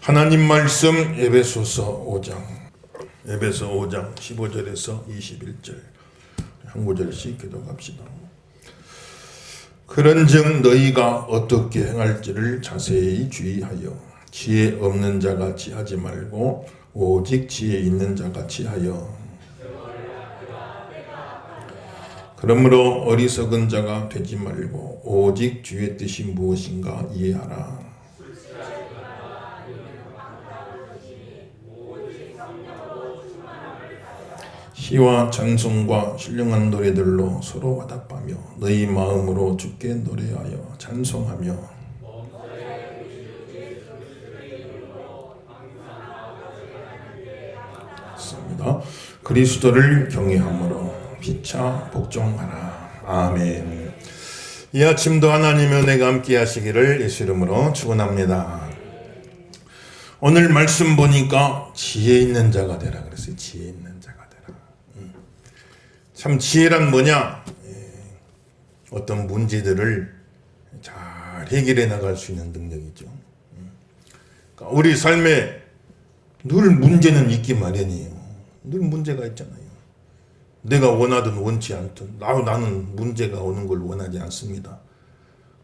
하나님 말씀 에베소서 5장 15절에서 21절 한 구절씩 기도합시다. 그런즉 너희가 어떻게 행할지를 자세히 주의하여 지혜 없는 자같이 하지 말고 오직 지혜 있는 자같이 하여 그러므로 어리석은 자가 되지 말고 오직 주의 뜻이 무엇인가 이해하라. 시와 찬송과 신령한 노래들로 서로 화답하며 너희 마음으로 주께 노래하여 찬송하며 습니다. 그리스도를 경외함으로 피차 복종하라. 아멘. 이 아침도 하나님의 은혜가 함께 하시기를 예수 이름으로 축원합니다. 오늘 말씀 보니까 지혜 있는 자가 되라 그랬어요. 지혜 있는 자가 되라. 참 지혜란 뭐냐? 어떤 문제들을 잘 해결해 나갈 수 있는 능력이죠. 그러니까 우리 삶에 늘 문제는 있기 마련이에요. 늘 문제가 있잖아요. 내가 원하든 원치 않든 나는 문제가 오는 걸 원하지 않습니다.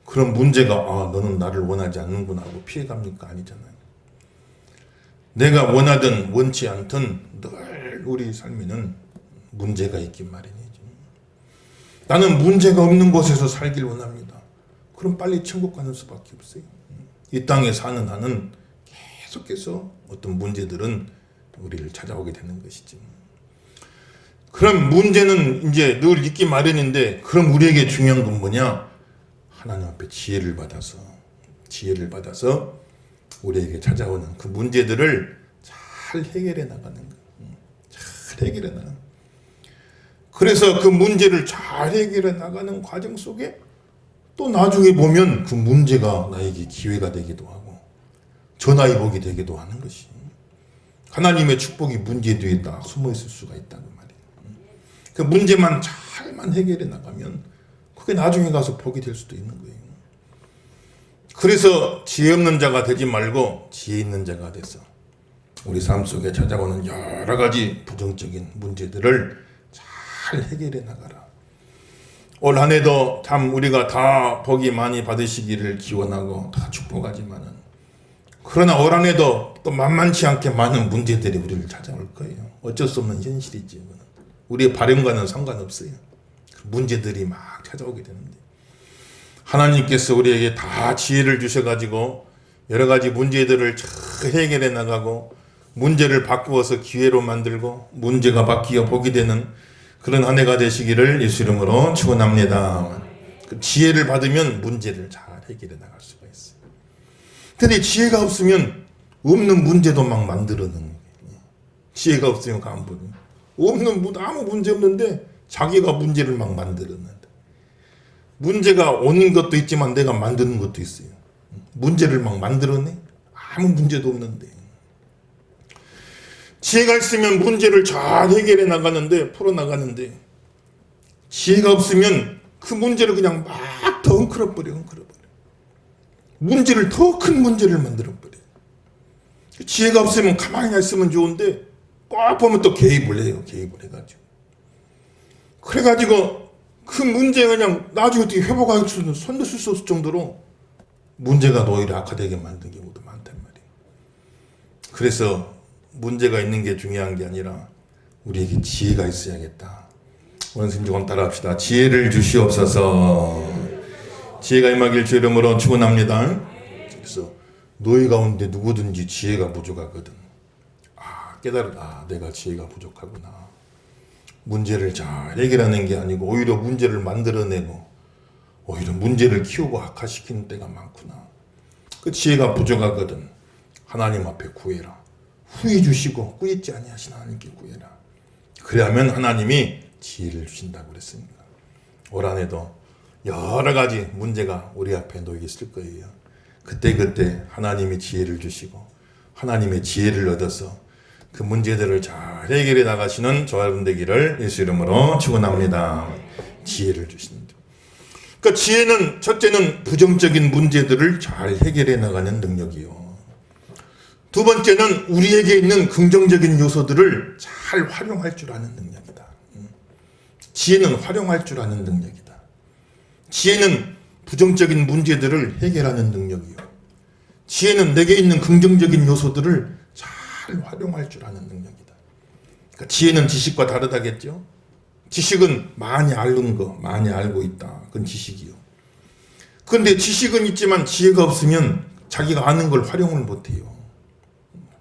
그럼 문제가 너는 나를 원하지 않는구나 하고 피해갑니까? 아니잖아요. 내가 원하든 원치 않든 늘 우리 삶에는 문제가 있기 마련이죠. 나는 문제가 없는 곳에서 살길 원합니다. 그럼 빨리 천국 가는 수밖에 없어요. 이 땅에 사는 한은 계속해서 어떤 문제들은 우리를 찾아오게 되는 것이죠. 그럼 문제는 이제 늘 있기 마련인데, 그럼 우리에게 중요한 건 뭐냐? 하나님 앞에 지혜를 받아서 우리에게 찾아오는 그 문제들을 잘 해결해 나가는 거예요. 잘 해결해 나가는. 그래서 그 문제를 잘 해결해 나가는 과정 속에 또 나중에 보면 그 문제가 나에게 기회가 되기도 하고 전화위복이 되기도 하는 것이, 하나님의 축복이 문제 뒤에 딱 숨어 있을 수가 있다는 말이에요. 그 문제만 잘만 해결해 나가면 그게 나중에 가서 복이 될 수도 있는 거예요. 그래서 지혜 없는 자가 되지 말고 지혜 있는 자가 돼서 우리 삶 속에 찾아오는 여러 가지 부정적인 문제들을 잘 해결해 나가라. 올 한 해도 참 우리가 다 복이 많이 받으시기를 기원하고 다 축복하지만은, 그러나 올 한 해도 또 만만치 않게 많은 문제들이 우리를 찾아올 거예요. 어쩔 수 없는 현실이지. 우리의 바람과는 상관없어요. 문제들이 막 찾아오게 되는데, 하나님께서 우리에게 다 지혜를 주셔가지고 여러 가지 문제들을 잘 해결해 나가고 문제를 바꾸어서 기회로 만들고 문제가 바뀌어 복이 되는 그런 한 해가 되시기를 예수 이름으로 축원합니다. 그 지혜를 받으면 문제를 잘 해결해 나갈 수가 있어요. 근데 지혜가 없으면 없는 문제도 막 만들어내는 거예요. 지혜가 없으면 안 보여. 아무 문제 없는데 자기가 문제를 막 만들어낸다. 문제가 오는 것도 있지만 내가 만드는 것도 있어요. 문제를 막 만들어내. 아무 문제도 없는데. 지혜가 있으면 문제를 잘 해결해 나가는데, 풀어나가는데, 지혜가 없으면 그 문제를 그냥 막 더 엉클어버려. 문제를 더 큰 문제를 만들어버려. 지혜가 없으면 가만히 있으면 좋은데 꼭 보면 또 개입을 해요. 개입을 해가지고. 그래가지고 그 문제가 그냥 나중에 어떻게 회복할 수는 손도 쓸 수 없을 정도로 문제가 오히려 악화되게 만든 경우도 많단 말이에요. 그래서 문제가 있는 게 중요한 게 아니라 우리에게 지혜가 있어야겠다. 원승주건 따라합시다. 지혜를 주시옵소서. 지혜가 임하길 주 이름으로 축원합니다. 그래서 너희 가운데 누구든지 지혜가 부족하거든. 내가 지혜가 부족하구나. 문제를 잘 해결하는 게 아니고 오히려 문제를 만들어내고 오히려 문제를 키우고 악화시키는 때가 많구나. 그 지혜가 부족하거든. 하나님 앞에 구해라. 후히 주시고 꾸짖지 아니하신 하나님께 구해라. 그래야면 하나님이 지혜를 주신다고 그랬으니까. 올 한 해도 여러 가지 문제가 우리 앞에 놓여 있을 거예요. 그때 하나님이 지혜를 주시고 하나님의 지혜를 얻어서 그 문제들을 잘 해결해 나가시는 저와 여러분 되기를 예수 이름으로 축원합니다. 지혜를 주신다. 그러니까 지혜는 첫째는 부정적인 문제들을 잘 해결해 나가는 능력이요. 두 번째는 우리에게 있는 긍정적인 요소들을 잘 활용할 줄 아는 능력이다. 지혜는 활용할 줄 아는 능력이다. 지혜는 부정적인 문제들을 해결하는 능력이요. 지혜는 내게 있는 긍정적인 요소들을 잘 활용할 줄 아는 능력이다. 그러니까 지혜는 지식과 다르다겠죠. 지식은 많이 아는 거, 많이 알고 있다. 그건 지식이요. 그런데 지식은 있지만 지혜가 없으면 자기가 아는 걸 활용을 못해요.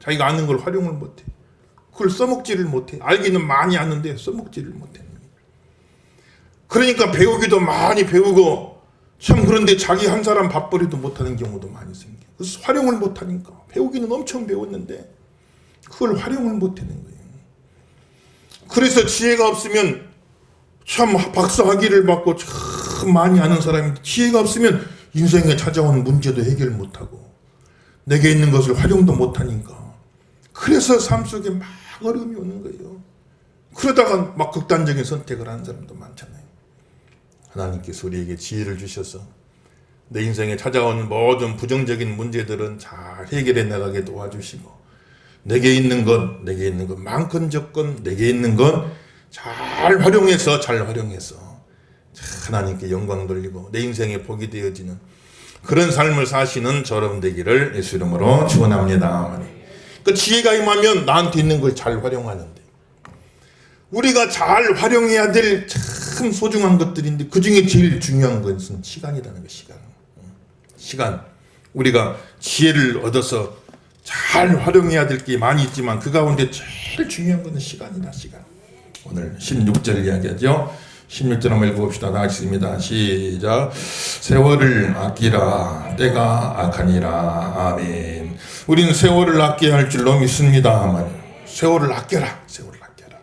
자기가 아는 걸 활용을 못해. 그걸 써먹지를 못해. 알기는 많이 아는데 써먹지를 못해. 그러니까 배우기도 많이 배우고 참 그런데 자기 한 사람 밥벌이도 못하는 경우도 많이 생겨. 그래서 활용을 못하니까 배우기는 엄청 배웠는데 그걸 활용을 못하는 거예요. 그래서 지혜가 없으면 참 박사 학위를 받고 참 많이 아는 사람인데 지혜가 없으면 인생에 찾아온 문제도 해결 못하고 내게 있는 것을 활용도 못하니까 그래서 삶 속에 막 어려움이 오는 거예요. 그러다가 막 극단적인 선택을 하는 사람도 많잖아요. 하나님께서 우리에게 지혜를 주셔서 내 인생에 찾아온 모든 부정적인 문제들은 잘 해결해 나가게 도와주시고 내게 있는 것 많건 적건 내게 있는 것 잘 활용해서 하나님께 영광 돌리고 내 인생에 복이 되어지는 그런 삶을 사시는 저러분 되기를 예수 이름으로 축원합니다. 그 지혜가 임하면 나한테 있는 걸 잘 활용하는데 우리가 잘 활용해야 될 참 소중한 것들인데 그 중에 제일 중요한 것은 시간이라는 거예요. 시간. 우리가 지혜를 얻어서 잘 활용해야 될 게 많이 있지만 그 가운데 제일 중요한 것은 시간이다. 시간. 오늘 16절 이야기하죠. 16절 한번 읽어봅시다. 다 같이 읽습니다. 시작. 세월을 아끼라 때가 악하니라. 아멘. 우리는 세월을 아껴야 할 줄로 믿습니다. 세월을 아껴라. 세월을 아껴라.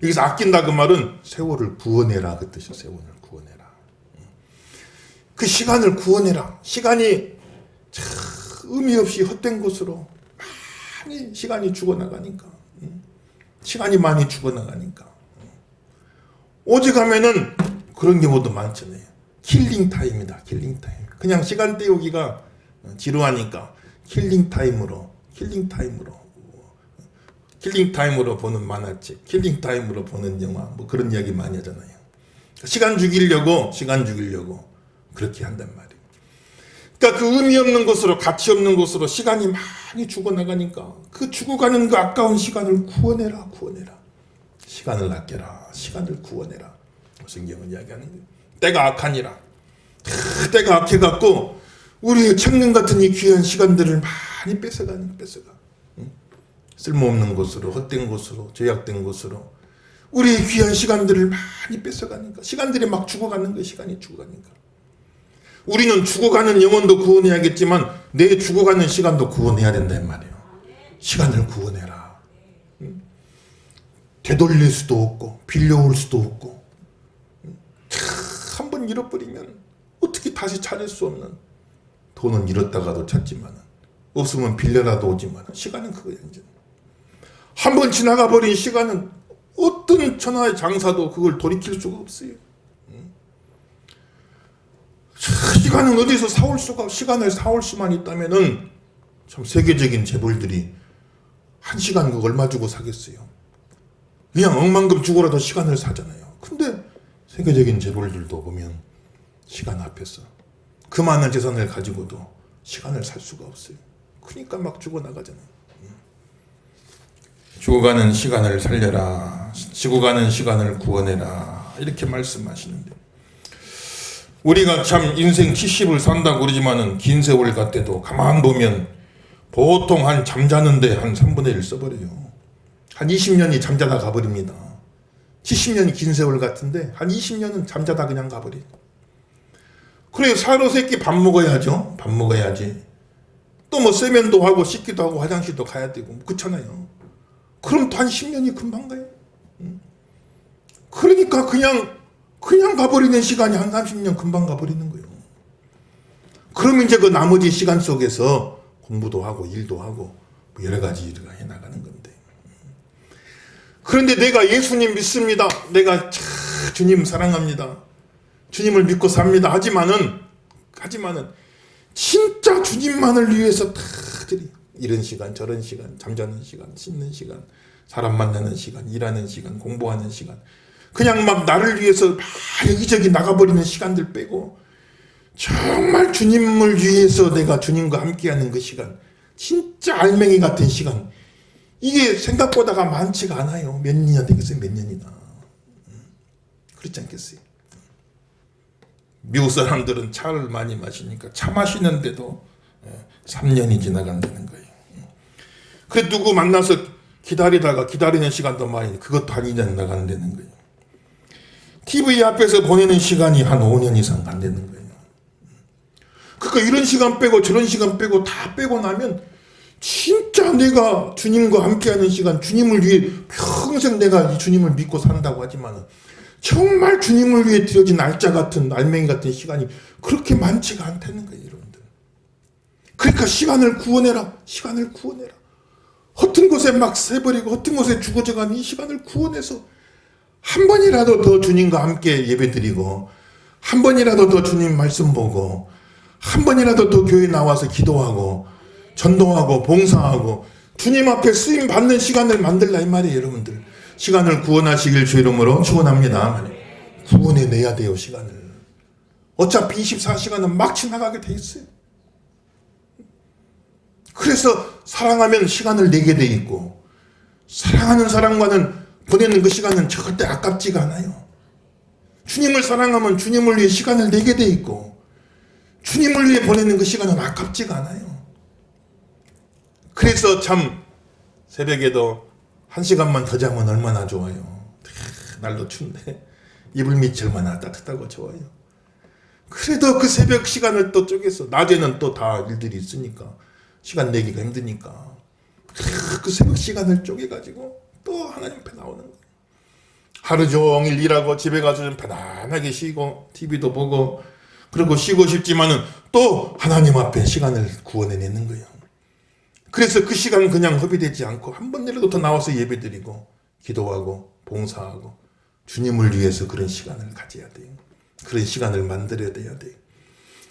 여기서 아낀다 그 말은 세월을 구원해라 그 뜻이야. 세월을 구원해라. 그 시간을 구원해라. 시간이 참 의미 없이 헛된 곳으로 많이 시간이 죽어나가니까. 시간이 많이 죽어나가니까. 오직하면은 그런 경우도 많잖아요. 킬링 타임이다. 킬링 타임. 그냥 시간 때우기가 지루하니까 킬링 타임으로 보는 만화책, 킬링 타임으로 보는 영화, 뭐 그런 이야기 많이 하잖아요. 시간 죽이려고 그렇게 한단 말이에요. 그러니까 그 의미 없는 곳으로, 가치 없는 곳으로 시간이 많이 죽어나가니까 그 죽어가는 그 아까운 시간을 구원해라. 시간을 아껴라. 시간을 구원해라. 성경은 이야기하는 거예요. 때가 악하니라. 때가 악해갖고 우리의 청년 같은 이 귀한 시간들을 많이 뺏어가. 쓸모없는 곳으로, 헛된 곳으로, 죄악된 곳으로 우리의 귀한 시간들을 많이 뺏어가니까 시간들이 막 죽어가는 거예요. 시간이 죽어가니까. 우리는 죽어가는 영혼도 구원해야겠지만 내 죽어가는 시간도 구원해야 된단 말이에요. 시간을 구원해라. 되돌릴 수도 없고 빌려올 수도 없고 한번 잃어버리면 어떻게 다시 찾을 수 없는 돈은 잃었다가도 찾지만 없으면 빌려라도 오지만 시간은 그거야. 이제 한번 지나가 버린 시간은 어떤 천하의 장사도 그걸 돌이킬 수가 없어요. 시간은 어디서 시간을 사올 수만 있다면은 참 세계적인 재벌들이 한 시간 그 얼마 주고 사겠어요. 그냥 억만금 주고라도 시간을 사잖아요. 근데 세계적인 재벌들도 보면 시간 앞에서 그 많은 재산을 가지고도 시간을 살 수가 없어요. 그러니까 막 죽어나가잖아요. 죽어가는 시간을 살려라. 죽어가는 시간을 구원해라. 이렇게 말씀하시는데 우리가 참 인생 70을 산다고 그러지만은 긴 세월 같아도 가만 보면 보통 한 잠자는데 한 3분의 1 써버려요. 한 20년이 잠자다 가버립니다. 70년이 긴 세월 같은데 한 20년은 잠자다 그냥 가버려요. 그래 사로 새끼 밥 먹어야죠. 밥 먹어야지. 또 뭐 세면도 하고 씻기도 하고 화장실도 가야 되고 그렇잖아요. 그럼 또 한 10년이 금방 가요. 그러니까 그냥 가버리는 시간이 한 30년 금방 가버리는 거예요. 그러면 이제 그 나머지 시간 속에서 공부도 하고 일도 하고 여러 가지 일을 해나가는 건데. 그런데 내가 예수님 믿습니다. 내가 주님 사랑합니다. 주님을 믿고 삽니다. 하지만은 진짜 주님만을 위해서 이런 시간 저런 시간, 잠자는 시간, 씻는 시간, 사람 만나는 시간, 일하는 시간, 공부하는 시간, 그냥 막 나를 위해서 막 여기저기 나가버리는 시간들 빼고 정말 주님을 위해서 내가 주님과 함께하는 그 시간, 진짜 알맹이 같은 시간, 이게 생각보다가 많지가 않아요. 몇 년이나 되겠어요? 몇 년이나. 그렇지 않겠어요? 미국 사람들은 차를 많이 마시니까 차 마시는데도 3년이 지나간다는 거예요. 그래 누구 만나서 기다리다가 기다리는 시간도 많이, 그것도 한 2년 나간다는 거예요. TV 앞에서 보내는 시간이 한 5년 이상 간다는 거예요. 그러니까 이런 시간 빼고 저런 시간 빼고 다 빼고 나면 진짜 내가 주님과 함께하는 시간, 주님을 위해 평생 내가 이 주님을 믿고 산다고 하지만 정말 주님을 위해 드려진 알짜 같은 알맹이 같은 시간이 그렇게 많지가 않다는 거예요, 여러분들. 그러니까 시간을 구원해라, 시간을 구원해라. 허튼 곳에 막 새버리고 허튼 곳에 죽어져가는 이 시간을 구원해서 한 번이라도 더 주님과 함께 예배드리고, 한 번이라도 더 주님 말씀 보고, 한 번이라도 더 교회 나와서 기도하고 전도하고 봉사하고 주님 앞에 쓰임 받는 시간을 만들라 이 말이에요, 여러분들. 시간을 구원하시길 주 이름으로 축원합니다. 구원해내야 돼요, 시간을. 어차피 24시간은 막 지나가게 돼 있어요. 그래서 사랑하면 시간을 내게 돼 있고, 사랑하는 사람과는 보내는 그 시간은 절대 아깝지가 않아요. 주님을 사랑하면 주님을 위해 시간을 내게 돼 있고, 주님을 위해 보내는 그 시간은 아깝지가 않아요. 그래서 참 새벽에도 1시간만 더 자면 얼마나 좋아요. 날도 춥네. 이불 밑이 얼마나 따뜻하고 좋아요. 그래도 그 새벽 시간을 또 쪼개서, 낮에는 또 다 일들이 있으니까 시간 내기가 힘드니까 그 새벽 시간을 쪼개가지고 또 하나님 앞에 나오는 거예요. 하루 종일 일하고 집에 가서 좀 편안하게 쉬고 TV도 보고 그리고 쉬고 싶지만은 또 하나님 앞에 시간을 구원해내는 거예요. 그래서 그 시간 그냥 허비되지 않고 한 번이라도 더 나와서 예배드리고 기도하고 봉사하고 주님을 위해서 그런 시간을 가져야 돼요. 그런 시간을 만들어야 돼요.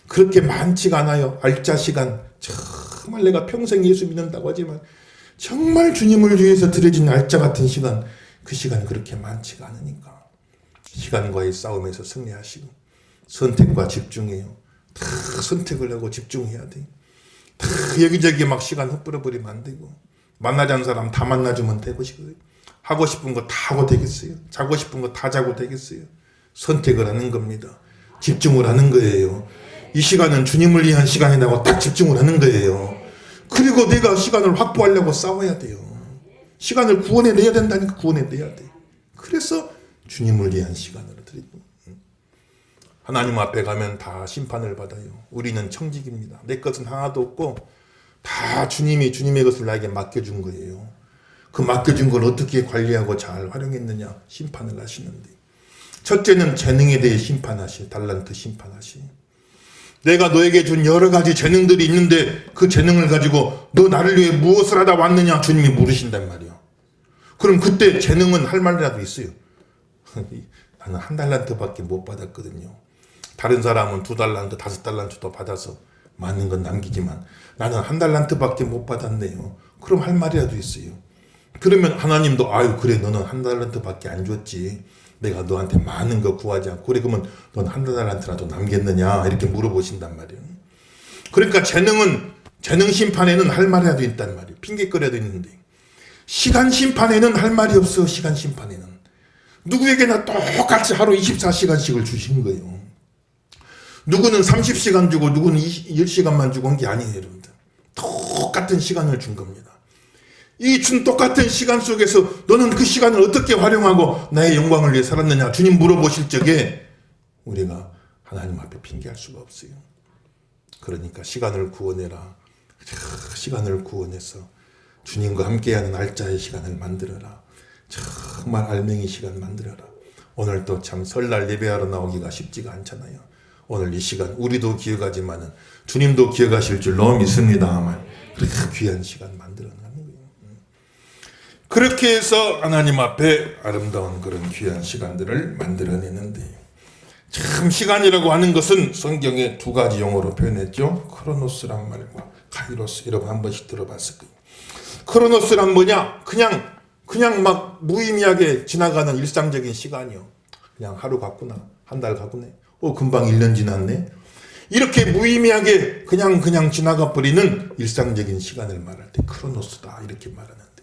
그렇게 많지가 않아요. 알짜 시간. 정말 내가 평생 예수 믿는다고 하지만 정말 주님을 위해서 드려진 알짜 같은 시간, 그 시간이 그렇게 많지가 않으니까 시간과의 싸움에서 승리하시고 선택과 집중해요. 다 선택을 하고 집중해야 돼. 다 여기저기 막 시간 헛불어버리면 안 되고, 만나자는 사람 다 만나주면 되겠어요. 하고 싶은 거 다 하고 되겠어요. 자고 싶은 거 다 자고 되겠어요. 선택을 하는 겁니다. 집중을 하는 거예요. 이 시간은 주님을 위한 시간이라고 딱 집중을 하는 거예요. 그리고 내가 시간을 확보하려고 싸워야 돼요. 시간을 구원해내야 된다니까 구원해내야 돼. 그래서 주님을 위한 시간으로 드리고, 하나님 앞에 가면 다 심판을 받아요. 우리는 청직입니다. 내 것은 하나도 없고 다 주님이 주님의 것을 나에게 맡겨준 거예요. 그 맡겨준 걸 어떻게 관리하고 잘 활용했느냐 심판을 하시는데, 첫째는 재능에 대해 심판하시, 달란트 심판하시. 내가 너에게 준 여러 가지 재능들이 있는데 그 재능을 가지고 너 나를 위해 무엇을 하다 왔느냐 주님이 물으신단 말이야. 그럼 그때 재능은 할 말이라도 있어요. 나는 1달란트밖에 못 받았거든요. 다른 사람은 2달란트, 5달란트도 받아서 많은 건 남기지만 나는 1달란트밖에 못 받았네요. 그럼 할 말이라도 있어요. 그러면 하나님도 아유 그래 너는 1달란트밖에 안 줬지. 내가 너한테 많은 거 구하지 않고 그래 그러면 넌 1달란트라도 남겼느냐 이렇게 물어보신단 말이에요. 그러니까 재능 심판에는 할 말이라도 있단 말이에요. 핑계거리라도 있는데 시간 심판에는 할 말이 없어. 시간 심판에는 누구에게나 똑같이 하루 24시간씩을 주신 거예요. 누구는 30시간 주고 누구는 10시간만 주고 온 게 아니에요, 여러분들. 똑같은 시간을 준 겁니다. 이 준 똑같은 시간 속에서 너는 그 시간을 어떻게 활용하고 나의 영광을 위해 살았느냐 주님 물어보실 적에 우리가 하나님 앞에 핑계할 수가 없어요. 그러니까 시간을 구원해라. 시간을 구원해서 주님과 함께하는 알짜의 시간을 만들어라. 정말 알맹이 시간 만들어라. 오늘 또 참 설날 예배하러 나오기가 쉽지가 않잖아요. 오늘 이 시간 우리도 기억하지만은 주님도 기억하실 줄로 믿습니다만 그렇게 귀한 시간 만들어내는 거예요. 그렇게 해서 하나님 앞에 아름다운 그런 귀한 시간들을 만들어내는데 참 시간이라고 하는 것은 성경에 두 가지 용어로 표현했죠. 크로노스란 말과 카이로스. 여러분 한 번씩 들어봤을 거예요. 크로노스란 뭐냐? 그냥 막 무의미하게 지나가는 일상적인 시간이요. 그냥 하루 갔구나. 한 달 갔구네. 금방 1년 지났네. 이렇게 무의미하게 그냥 지나가 버리는 일상적인 시간을 말할 때 크로노스다 이렇게 말하는데,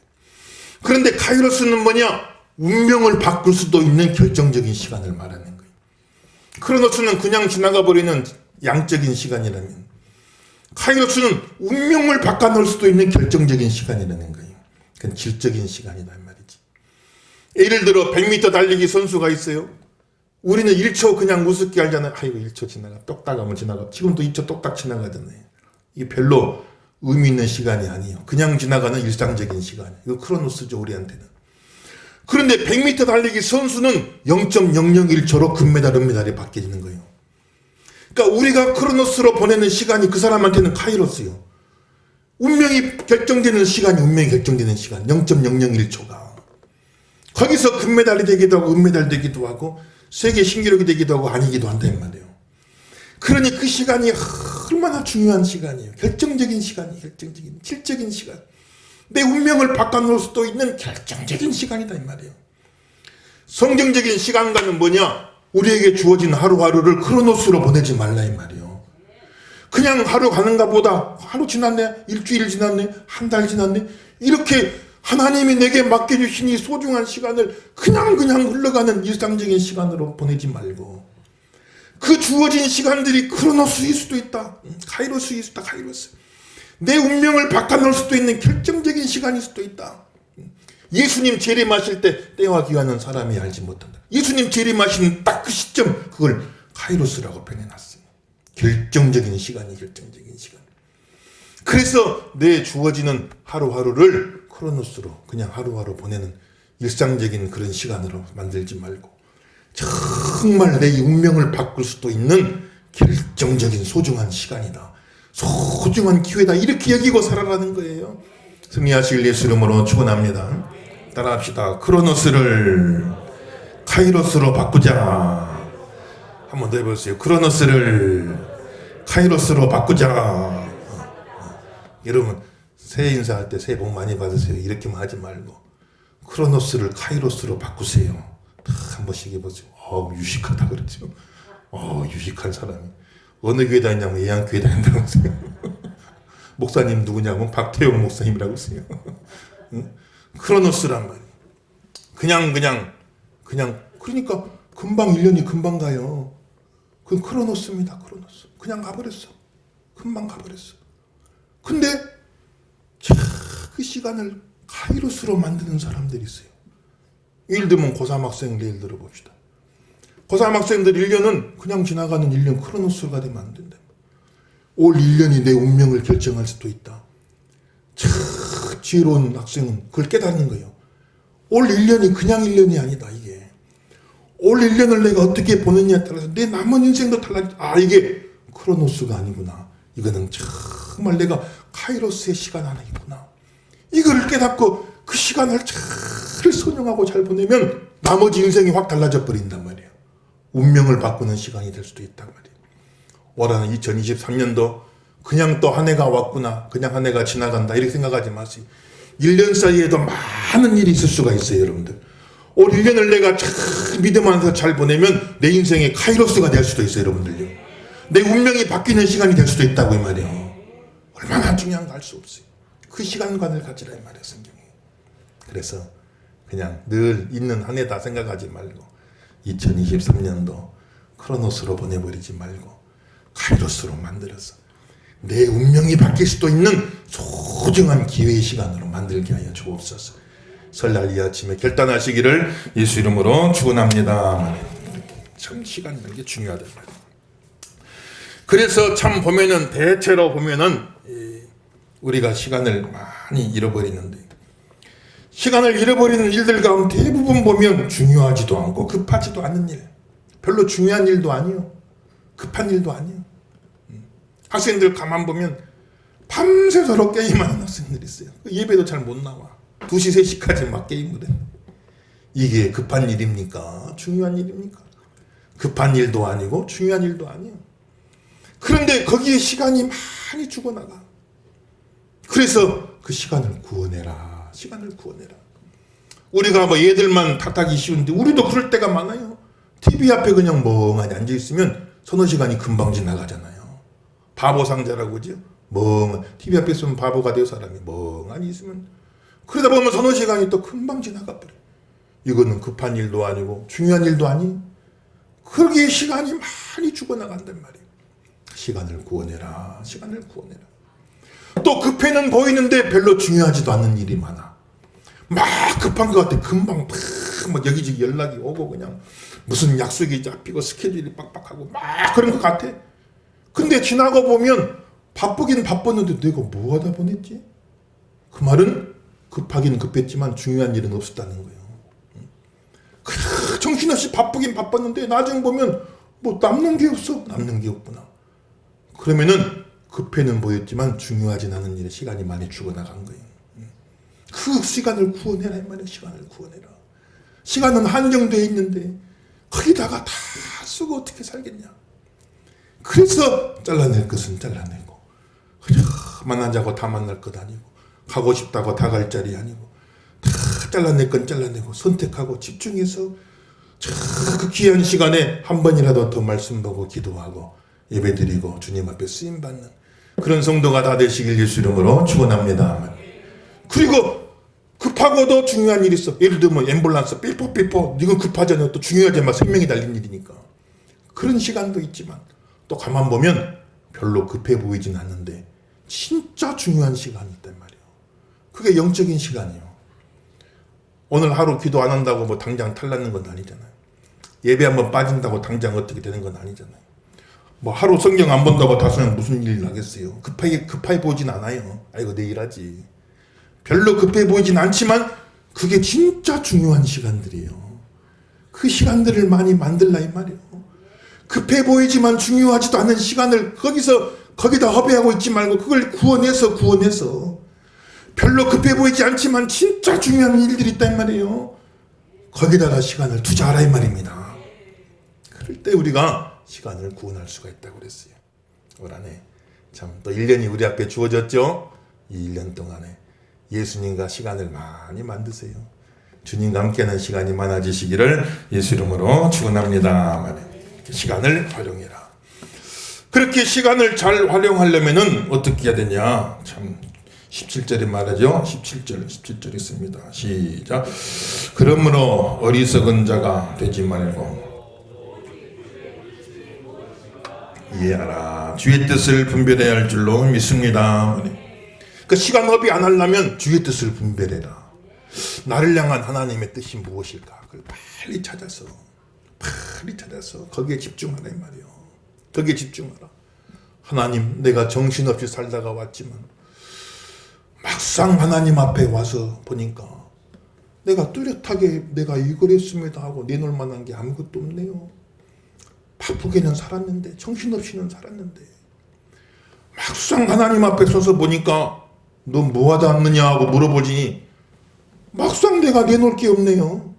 그런데 카이로스는 뭐냐? 운명을 바꿀 수도 있는 결정적인 시간을 말하는 거예요. 크로노스는 그냥 지나가 버리는 양적인 시간이라면, 카이로스는 운명을 바꿔놓을 수도 있는 결정적인 시간이라는 거예요. 그건 질적인 시간이란 말이지. 예를 들어 100m 달리기 선수가 있어요. 우리는 1초 그냥 우습게 알잖아요. 아이고 1초 지나가, 똑딱 하면 지나가. 지금도 2초 똑딱 지나가잖아요. 이게 별로 의미 있는 시간이 아니에요. 그냥 지나가는 일상적인 시간이에요. 이거 크로노스죠, 우리한테는. 그런데 100m 달리기 선수는 0.001초로 금메달, 은메달이 바뀌는 거예요. 그러니까 우리가 크로노스로 보내는 시간이 그 사람한테는 카이로스요. 운명이 결정되는 시간이 운명이 결정되는 시간, 0.001초가. 거기서 금메달이 되기도 하고 은메달 되기도 하고 세계 신기록이 되기도 하고 아니기도 한단 말이에요. 그러니 그 시간이 얼마나 중요한 시간이에요. 결정적인 시간이에요. 결정적인, 질적인 시간. 내 운명을 바꿔놓을 수도 있는 결정적인 시간이다 이 말이에요. 성경적인 시간과는 뭐냐? 우리에게 주어진 하루하루를 크로노스로 보내지 말라 이 말이에요. 그냥 하루 가는가 보다, 하루 지났네, 일주일 지났네, 한 달 지났네, 이렇게 하나님이 내게 맡겨주신 이 소중한 시간을 그냥 흘러가는 일상적인 시간으로 보내지 말고, 그 주어진 시간들이 크로노스일 수도 있다, 카이로스일 수도 있다. 카이로스, 내 운명을 바꿔놓을 수도 있는 결정적인 시간일 수도 있다. 예수님 재림하실 때 때와 기한은 사람이 알지 못한다. 예수님 재림하시는 딱 그 시점, 그걸 카이로스라고 표현해놨어요. 결정적인 시간이, 결정적인 시간. 그래서 내 주어지는 하루하루를 크로노스로 그냥 하루하루 보내는 일상적인 그런 시간으로 만들지 말고, 정말 내 운명을 바꿀 수도 있는 결정적인 소중한 시간이다, 소중한 기회다, 이렇게 여기고 살아라는 거예요. 승리하실 예수 이름으로 축원합니다. 따라합시다. 크로노스를 카이로스로 바꾸자. 한번 더 해보세요. 크로노스를 카이로스로 바꾸자. 여러분 새해 인사할 때 새해 복 많이 받으세요 이렇게만 하지 말고 크로노스를 카이로스로 바꾸세요. 한 번씩 해보세요. 유식하다 그랬죠. 유식한 사람이 어느 교회 다니냐면 예양교회 다닌다고 하세요. 목사님 누구냐면 박태용 목사님이라고 했어요. 크로노스란 말이에요. 그러니까 금방 1년이 금방 가요. 그건 크로노스입니다. 크로노스. 그냥 가버렸어. 금방 가버렸어. 근데 그 시간을 카이로스로 만드는 사람들이 있어요. 예를 들면 고3 학생들 예를 들어 봅시다. 고3 학생들 1년은 그냥 지나가는 1년 크로노스가 되면 안 된다. 올 1년이 내 운명을 결정할 수도 있다. 지혜로운 학생은 그걸 깨닫는 거예요. 올 1년이 그냥 1년이 아니다. 이게 올 1년을 내가 어떻게 보느냐에 따라서 내 남은 인생도 달라져. 이게 크로노스가 아니구나. 이거는 정말 내가 카이로스의 시간 하나이구나. 이거를 깨닫고 그 시간을 잘 선용하고 잘 보내면 나머지 인생이 확 달라져 버린단 말이에요. 운명을 바꾸는 시간이 될 수도 있단 말이에요. 올해는 2023년도 그냥 또 한 해가 왔구나, 그냥 한 해가 지나간다 이렇게 생각하지 마세요. 1년 사이에도 많은 일이 있을 수가 있어요. 여러분들 올 1년을 내가 잘 믿음 안에서 잘 보내면 내 인생의 카이로스가 될 수도 있어요. 여러분들요, 내 운명이 바뀌는 시간이 될 수도 있다고 이 말이에요. 얼마나 중요한가 알 수 없어요. 그 시간관을 가지라 이 말이에요, 성경이. 그래서 그냥 늘 있는 한 해다 생각하지 말고 2023년도 크로노스로 보내버리지 말고 카이로스로 만들어서 내 운명이 바뀔 수도 있는 소중한 기회의 시간으로 만들게 하여 주옵소서. 설날 이 아침에 결단하시기를 예수 이름으로 축원합니다. 참 시간이라는 게 중요하다. 그래서 참 보면은 대체로 보면은 우리가 시간을 많이 잃어버리는데, 시간을 잃어버리는 일들 가운데 대부분 보면 중요하지도 않고 급하지도 않은 일, 별로 중요한 일도 아니요, 급한 일도 아니요. 학생들 가만 보면 밤새도록 게임하는 학생들이 있어요. 예배도 잘 못 나와. 2시, 3시까지 막 게임을 해. 이게 급한 일입니까? 중요한 일입니까? 급한 일도 아니고 중요한 일도 아니에요. 그런데 거기에 시간이 많이 죽어나가. 그래서 그 시간을 구원해라. 시간을 구원해라. 우리가 뭐 얘들만 탓하기 쉬운데 우리도 그럴 때가 많아요. TV 앞에 그냥 멍하니 앉아있으면 서너 시간이 금방 지나가잖아요. 바보 상자라고 그러죠. TV 앞에 있으면 바보가 되어 사람이 멍하니 있으면 그러다 보면 서너 시간이 또 금방 지나가 버려. 이거는 급한 일도 아니고 중요한 일도 아니. 그러기에 시간이 많이 죽어나간단 말이에요. 시간을 구원해라. 시간을 구원해라. 또 급해는 보이는데 별로 중요하지도 않은 일이 많아. 막 급한 것 같아. 금방 막 여기저기 연락이 오고 그냥 무슨 약속이 잡히고 스케줄이 빡빡하고 막 그런 것 같아. 근데 지나고 보면 바쁘긴 바빴는데 내가 뭐 하다 보냈지? 그 말은 급하긴 급했지만 중요한 일은 없었다는 거예요. 정신없이 바쁘긴 바빴는데 나중에 보면 뭐 남는 게 없어. 남는 게 없구나. 그러면은 급해는 보였지만 중요하진 않은 일에 시간이 많이 죽어나간 거예요. 그 시간을 구원해라 이 말이에요. 시간을 구원해라. 시간은 한정되어 있는데 거기다가 다 쓰고 어떻게 살겠냐. 그래서 잘라낼 것은 잘라내고 만나자고 다 만날 것 아니고 가고 싶다고 다 갈 자리 아니고 다 잘라낼 건 잘라내고 선택하고 집중해서 그 귀한 시간에 한 번이라도 더 말씀 보고 기도하고 예배드리고 주님 앞에 쓰임받는 그런 성도가 다 되시길 예수 이름으로 축원합니다. 그리고 급하고도 중요한 일이 있어. 예를 들면 앰뷸런스 삐뽀삐뽀 이건 급하잖아요. 또 중요하지만 생명이 달린 일이니까 그런 시간도 있지만 또 가만 보면 별로 급해 보이진 않는데 진짜 중요한 시간이 있단 말이에요. 그게 영적인 시간이에요. 오늘 하루 기도 안 한다고 뭐 당장 탈나는 건 아니잖아요. 예배 한번 빠진다고 당장 어떻게 되는 건 아니잖아요. 뭐 하루 성경 안 본다고 다수는 무슨 일이 나겠어요. 급하게 보진 않아요. 아이고 내일 하지. 별로 급해 보이진 않지만 그게 진짜 중요한 시간들이에요. 그 시간들을 많이 만들라 이 말이에요. 급해 보이지만 중요하지도 않은 시간을 거기다 허비하고 있지 말고 그걸 구원해서 별로 급해 보이지 않지만 진짜 중요한 일들이 있단 말이에요. 거기다가 시간을 투자하라 이 말입니다. 그럴 때 우리가 시간을 구원할 수가 있다고 그랬어요. 올 한해 참 또 1년이 우리 앞에 주어졌죠. 이 1년 동안에 예수님과 시간을 많이 만드세요. 주님과 함께하는 시간이 많아지시기를 예수 이름으로 축원합니다. 시간을 활용해라. 그렇게 시간을 잘 활용하려면은 어떻게 해야 되냐? 참 17절에 말하죠. 17절 있습니다. 시작. 그러므로 어리석은 자가 되지 말고 이해하라. 주의 뜻을 분별해야 할 줄로 믿습니다. 그 시간 허비 안 하려면 주의 뜻을 분별해라. 나를 향한 하나님의 뜻이 무엇일까? 그걸 빨리 찾아서 거기에 집중하라 이 말이에요. 거기에 집중하라. 하나님, 내가 정신없이 살다가 왔지만 막상 하나님 앞에 와서 보니까 내가 뚜렷하게 내가 이걸 했습니다 하고 내놓을 만한 게 아무것도 없네요. 바쁘게는 살았는데 정신없이는 살았는데 막상 하나님 앞에 서서 보니까 너 뭐하다 왔느냐 하고 물어보지 막상 내가 내놓을 게 없네요.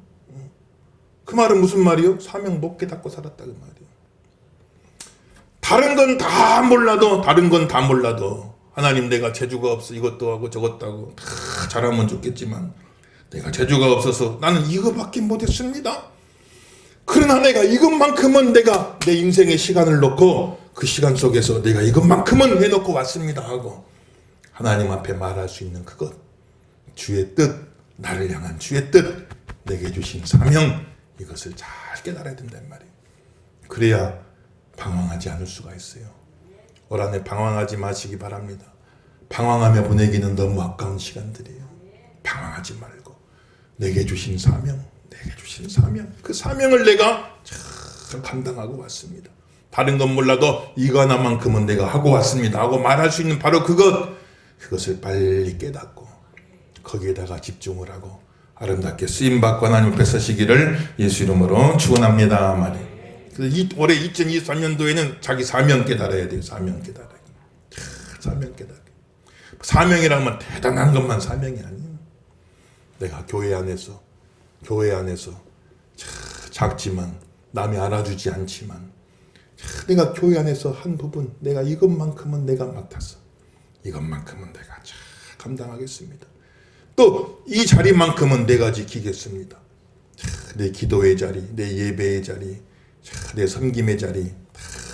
그 말은 무슨 말이요? 사명 못 깨닫고 살았다 그 말이에요. 다른 건 다 몰라도 하나님 내가 재주가 없어 이것도 하고 저것도 하고 다 잘하면 좋겠지만 내가 재주가 없어서 나는 이거밖에 못했습니다. 그러나 내가 이것만큼은 내가 내 인생의 시간을 놓고 그 시간 속에서 내가 이것만큼은 해놓고 왔습니다 하고 하나님 앞에 말할 수 있는 그것, 주의 뜻, 나를 향한 주의 뜻, 내게 주신 사명, 이것을 잘 깨달아야 된단 말이에요. 그래야 방황하지 않을 수가 있어요. 올 한해 방황하지 마시기 바랍니다. 방황하며 보내기는 너무 아까운 시간들이에요. 방황하지 말고 내게 주신 사명, 그 사명을 내가 잘 감당하고 왔습니다. 다른 건 몰라도 이거 하나만큼은 내가 하고 왔습니다 하고 말할 수 있는 바로 그것을 빨리 깨닫고 거기에다가 집중을 하고 아름답게 쓰임받고 하나님 앞에 서시기를 예수 이름으로 축원합니다. 올해 2023년도에는 자기 사명 깨달아야 돼요. 사명 깨달아야 돼요. 사명이라면 대단한 것만 사명이 아니에요. 내가 교회 안에서 작지만 남이 알아주지 않지만 내가 교회 안에서 한 부분 내가 이것만큼은 내가 맡았어. 이것만큼은 내가 잘 감당하겠습니다. 또 이 자리만큼은 내가 지키겠습니다. 내 기도의 자리, 내 예배의 자리, 내 섬김의 자리,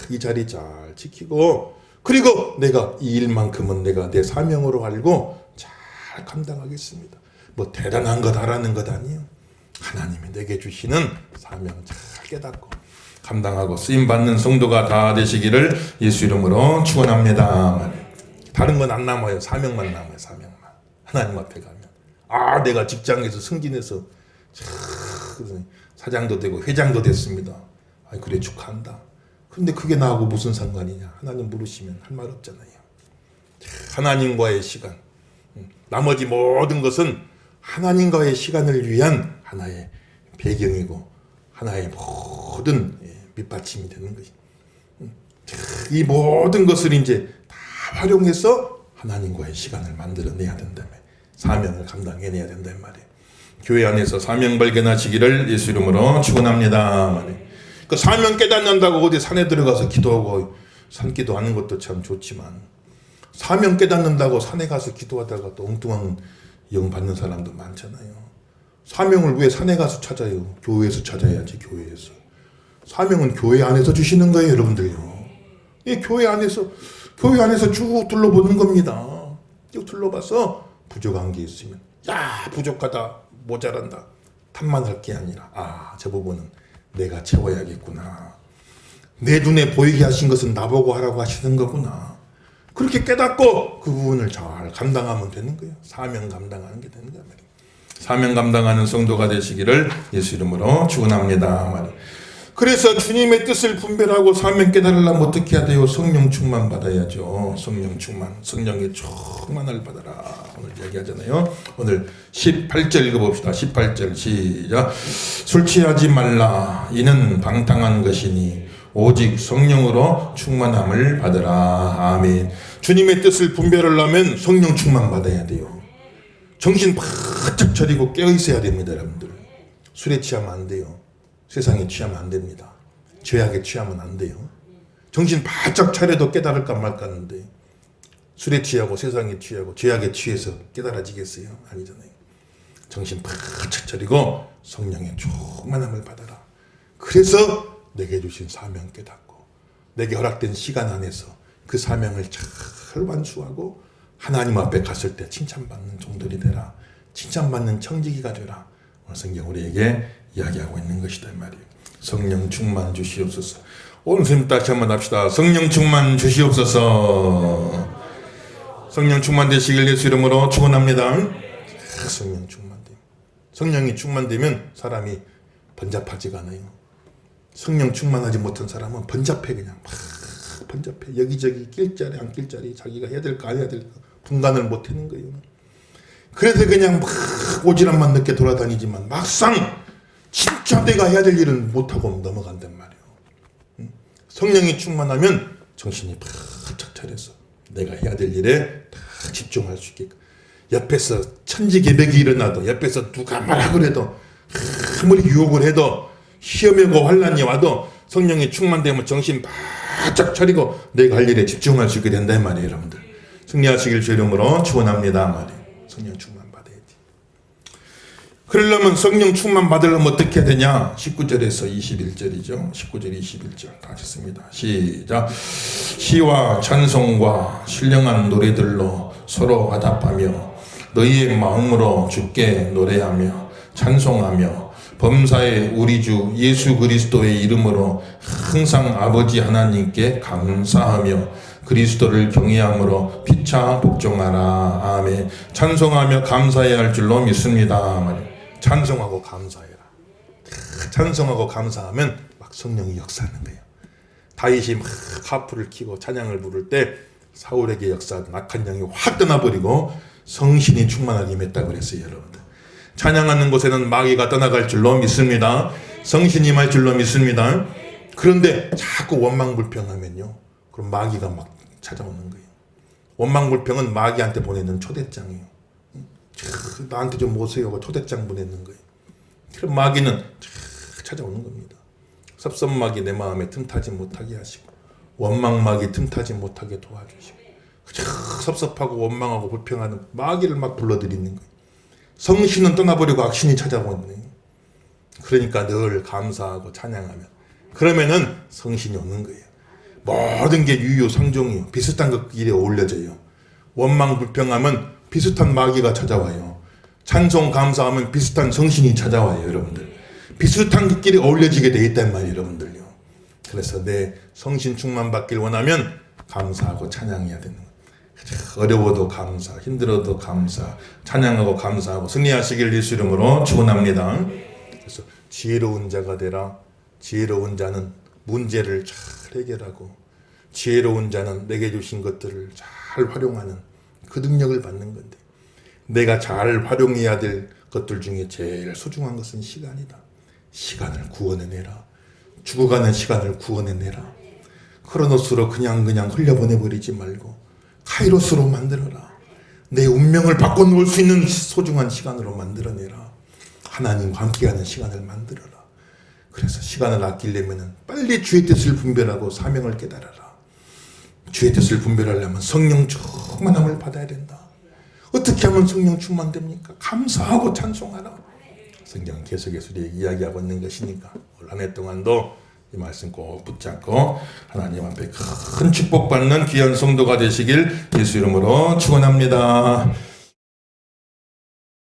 이 자리 잘 지키고 그리고 내가 이 일만큼은 내가 내 사명으로 알고 잘 감당하겠습니다. 뭐 대단한 것 하라는 것 아니에요. 하나님이 내게 주시는 사명 잘 깨닫고 감당하고 쓰임받는 성도가 다 되시기를 예수 이름으로 축원합니다. 다른 건 안 남아요. 사명만 남아요. 사명만. 하나님 앞에 가면 내가 직장에서 승진해서 사장도 되고 회장도 됐습니다. 그래 축하한다. 근데 그게 나하고 무슨 상관이냐. 하나님 물으시면 할 말 없잖아요. 하나님과의 시간, 나머지 모든 것은 하나님과의 시간을 위한 하나의 배경이고 하나의 모든 밑받침이 되는 거지. 이 모든 것을 이제 다 활용해서 하나님과의 시간을 만들어내야 된다며 사명을 감당해내야 된단 말이에요. 교회 안에서 사명 발견하시기를 예수 이름으로 축원합니다. 말이에요. 그 사명 깨닫는다고 어디 산에 들어가서 기도하고 산기도 하는 것도 참 좋지만 사명 깨닫는다고 산에 가서 기도하다가 또 엉뚱한 영 받는 사람도 많잖아요. 사명을 왜 산에 가서 찾아요? 교회에서 찾아야지. 교회에서. 사명은 교회 안에서 주시는 거예요, 여러분들요. 이 교회 안에서 쭉 둘러보는 겁니다. 쭉 둘러봐서 부족한 게 있으면 부족하다, 모자란다, 탓만할 게 아니라 저 부분은 내가 채워야겠구나. 내 눈에 보이게 하신 것은 나보고 하라고 하시는 거구나. 그렇게 깨닫고 그 부분을 잘 감당하면 되는 거예요. 사명 감당하는 게 되는 거예요. 사명 감당하는 성도가 되시기를 예수 이름으로 축원합니다. 그래서 주님의 뜻을 분별하고 사명 깨달으려면 어떻게 해야 돼요? 성령 충만 받아야죠. 성령 충만. 성령의 충만을 받아라. 오늘 얘기하잖아요. 오늘 18절 읽어봅시다. 18절 시작. 술 취하지 말라. 이는 방탕한 것이니 오직 성령으로 충만함을 받으라. 아멘. 주님의 뜻을 분별하려면 성령 충만 받아야 돼요. 정신 바짝 차리고 깨어 있어야 됩니다, 여러분들. 술에 취하면 안 돼요. 세상에 취하면 안 됩니다. 죄악에 취하면 안 돼요. 정신 바짝 차려도 깨달을까 말까 하는데 술에 취하고 세상에 취하고 죄악에 취해서 깨달아지겠어요? 아니잖아요. 정신 바짝 차리고 성령의 충만함을 받아라. 그래서 내게 주신 사명 깨닫고 내게 허락된 시간 안에서 그 사명을 잘 완수하고 하나님 앞에 갔을 때 칭찬받는 종들이 되라. 칭찬받는 청지기가 되라. 오늘 성경 우리에게 이야기하고 있는 것이다 말이에요. 성령 충만 주시옵소서. 오늘 선생님 다시 한번 합시다. 성령 충만 주시옵소서. 성령 충만 되시길 예수 이름으로 축원합니다. 성령 충만됨. 성령이 충만되면 사람이 번잡하지가 않아요. 성령 충만하지 못한 사람은 번잡해. 그냥 막 번잡해. 여기저기 낄자리 안 낄자리 자기가 해야 될까 안 해야 될까 분간을 못하는 거예요. 그래서 그냥 막 오지랖만 늦게 돌아다니지만 막상 진짜 내가 해야 될 일은 못하고 넘어간단 말이에요. 성령이 충만하면 정신이 바짝 차려서 내가 해야 될 일에 다 집중할 수 있게끔. 옆에서 천지개벽이 일어나도 옆에서 누가 말하 그래도 아무리 유혹을 해도 시험이 오고 환난이 와도 성령이 충만되면 정신 바짝 차리고 내가 할 일에 집중할 수 있게 된다 말이에요. 여러분들 승리하시길 주 이름으로 축원합니다 말이에요. 성령 충만 받아야지. 그러려면 성령 충만 받으려면 어떻게 해야 되냐? 19절에서 21절이죠. 19절 21절 다 했습니다. 시작. 시와 찬송과 신령한 노래들로 서로 화답하며 너희의 마음으로 주께 노래하며 찬송하며 범사의 우리 주 예수 그리스도의 이름으로 항상 아버지 하나님께 감사하며 그리스도를 경외함으로 피차 복종하라. 아멘. 찬송하며 감사해야 할 줄로 믿습니다. 찬송하고 감사해라. 찬송하고 감사하면 막 성령이 역사하는 거예요. 다윗이 막 하프를 키고 찬양을 부를 때 사울에게 역사하던 악한 영이 확 떠나버리고 성신이 충만하게 임했다고 그랬어요. 여러분들 찬양하는 곳에는 마귀가 떠나갈 줄로 믿습니다. 성신이 임할 줄로 믿습니다. 그런데 자꾸 원망불평하면요, 그럼 마귀가 막 찾아오는 거예요. 원망불평은 마귀한테 보내는 초대장이에요. 나한테 좀 오세요 하고 초대장 보내는 거예요. 그럼 마귀는 찾아오는 겁니다. 섭섭막이 내 마음에 틈타지 못하게 하시고 원망막이 틈타지 못하게 도와주시고 그저 섭섭하고 원망하고 불평하는 마귀를 막 불러들이는 거예요. 성신은 떠나버리고 악신이 찾아오네. 그러니까 늘 감사하고 찬양하면 그러면은 성신이 오는 거예요. 모든 게 유유상종이요. 비슷한 것끼리 어울려져요. 원망 불평하면 비슷한 마귀가 찾아와요. 찬송 감사하면 비슷한 성신이 찾아와요. 여러분들 비슷한 것끼리 어울려지게 돼 있단 말이에요. 여러분들요. 그래서 내 성신 충만 받길 원하면 감사하고 찬양해야 되는 거예요. 어려워도 감사, 힘들어도 감사, 찬양하고 감사하고 승리하시길 예수 이름으로 축원합니다. 그래서 지혜로운 자가 되라. 지혜로운 자는 문제를 잘 해결하고 지혜로운 자는 내게 주신 것들을 잘 활용하는 그 능력을 받는 건데 내가 잘 활용해야 될 것들 중에 제일 소중한 것은 시간이다. 시간을 구원해내라. 죽어가는 시간을 구원해내라. 크로노스로 그냥 흘려보내버리지 말고 카이로스로 만들어라. 내 운명을 바꿔놓을 수 있는 소중한 시간으로 만들어내라. 하나님과 함께하는 시간을 만들어라. 그래서 시간을 아끼려면 빨리 주의 뜻을 분별하고 사명을 깨달아라. 주의 뜻을 분별하려면 성령 충만함을 받아야 된다. 어떻게 하면 성령 충만됩니까? 감사하고 찬송하라. 성경 계속해서 우리에게 이야기하고 있는 것이니까 올 한 해 동안도 이 말씀 꼭 붙잡고 하나님 앞에 큰 축복받는 귀한 성도가 되시길 예수 이름으로 축원합니다.